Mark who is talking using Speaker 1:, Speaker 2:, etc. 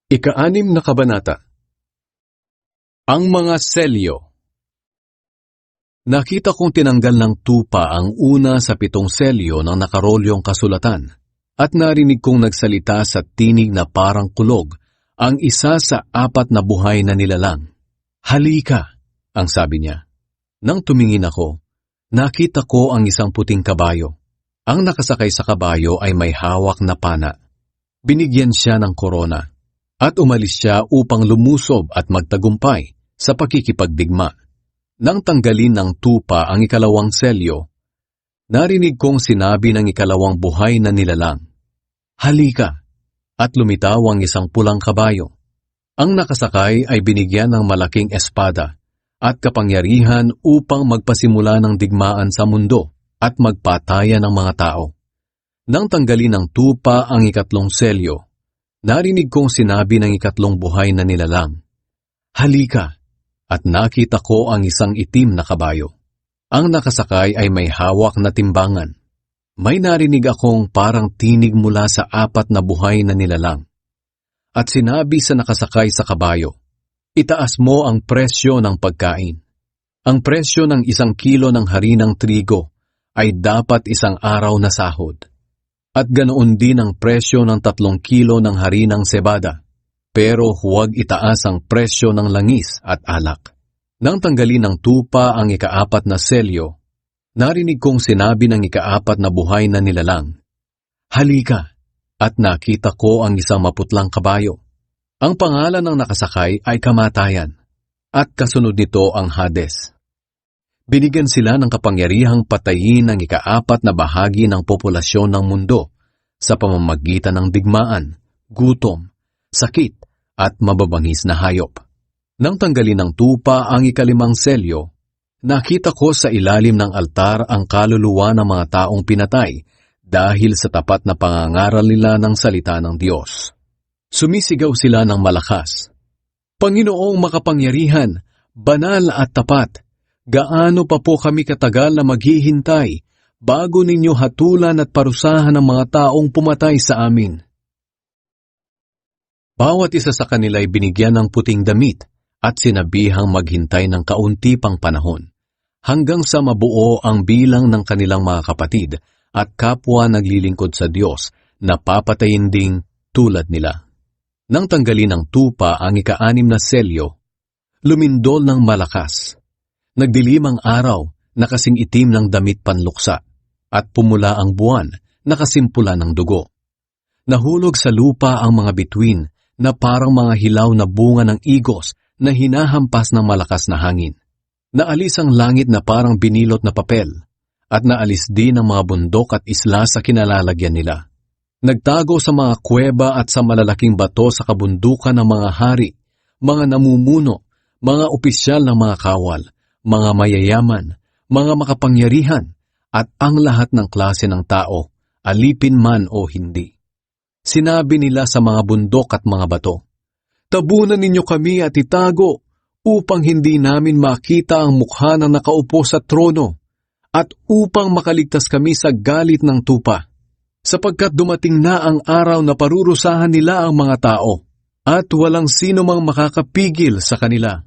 Speaker 1: Ika-6 na kabanata. Ang mga selyo. Nakita kong tinanggal ng tupa ang una sa 7 selyo ng nakarolyong kasulatan, at narinig kong nagsalita sa tinig na parang kulog ang isa sa 4 na buhay na nilalang. Halika, ang sabi niya. Nang tumingin ako, nakita ko ang isang puting kabayo. Ang nakasakay sa kabayo ay may hawak na pana. Binigyan siya ng korona. At umalis siya upang lumusob at magtagumpay sa pakikipagdigma. Nang tanggalin ng tupa ang 2 selyo, narinig kong sinabi ng 2 buhay na nilalang, halika, at lumitaw ang isang pulang kabayo. Ang nakasakay ay binigyan ng malaking espada at kapangyarihan upang magpasimula ng digmaan sa mundo at magpatayan ng mga tao. Nang tanggalin ng tupa ang 3 selyo, narinig kong sinabi ng 3 buhay na nilalang, halika, at nakita ko ang isang itim na kabayo. Ang nakasakay ay may hawak na timbangan. May narinig akong parang tinig mula sa 4 na buhay na nilalang. At sinabi sa nakasakay sa kabayo, itaas mo ang presyo ng pagkain. Ang presyo ng 1 kilo ng harinang trigo ay dapat 1 araw na sahod. At ganoon din ang presyo ng 3 kilo ng harinang sebada, pero huwag itaas ang presyo ng langis at alak. Nang tanggalin ng tupa ang 4 na selyo, narinig kong sinabi ng 4 na buhay na nilalang, halika, at nakita ko ang isang maputlang kabayo. Ang pangalan ng nakasakay ay Kamatayan, at kasunod nito ang Hades. Binigyan sila ng kapangyarihang patayin ang 4 na bahagi ng populasyon ng mundo sa pamamagitan ng digmaan, gutom, sakit, at mababangis na hayop. Nang tanggalin ng tupa ang 5 selyo, nakita ko sa ilalim ng altar ang kaluluwa ng mga taong pinatay dahil sa tapat na pangangaral nila ng salita ng Diyos. Sumisigaw sila ng malakas, Panginoong makapangyarihan, banal at tapat, gaano pa po kami katagal na maghihintay bago ninyo hatulan at parusahan ang mga taong pumatay sa amin? Bawat isa sa kanila ay binigyan ng puting damit at sinabihang maghintay ng kaunti pang panahon, hanggang sa mabuo ang bilang ng kanilang mga kapatid at kapwa naglilingkod sa Diyos na papatayin ding tulad nila. Nang tanggalin ng tupa ang 6 na selyo, lumindol ng malakas. Nagdilim ang araw na kasing itim ng damit panluksa, at pumula ang buwan na kasimpula ng dugo. Nahulog sa lupa ang mga bituin na parang mga hilaw na bunga ng igos na hinahampas ng malakas na hangin. Naalis ang langit na parang binilot na papel, at naalis din ang mga bundok at isla sa kinalalagyan nila. Nagtago sa mga kuweba at sa malalaking bato sa kabundukan ng mga hari, mga namumuno, mga opisyal ng mga kawal, mga mayayaman, mga makapangyarihan, at ang lahat ng klase ng tao, alipin man o hindi. Sinabi nila sa mga bundok at mga bato, tabunan ninyo kami at itago upang hindi namin makita ang mukha ng nakaupo sa trono at upang makaligtas kami sa galit ng tupa, sapagkat dumating na ang araw na parurusahan nila ang mga tao at walang sino mang makakapigil sa kanila.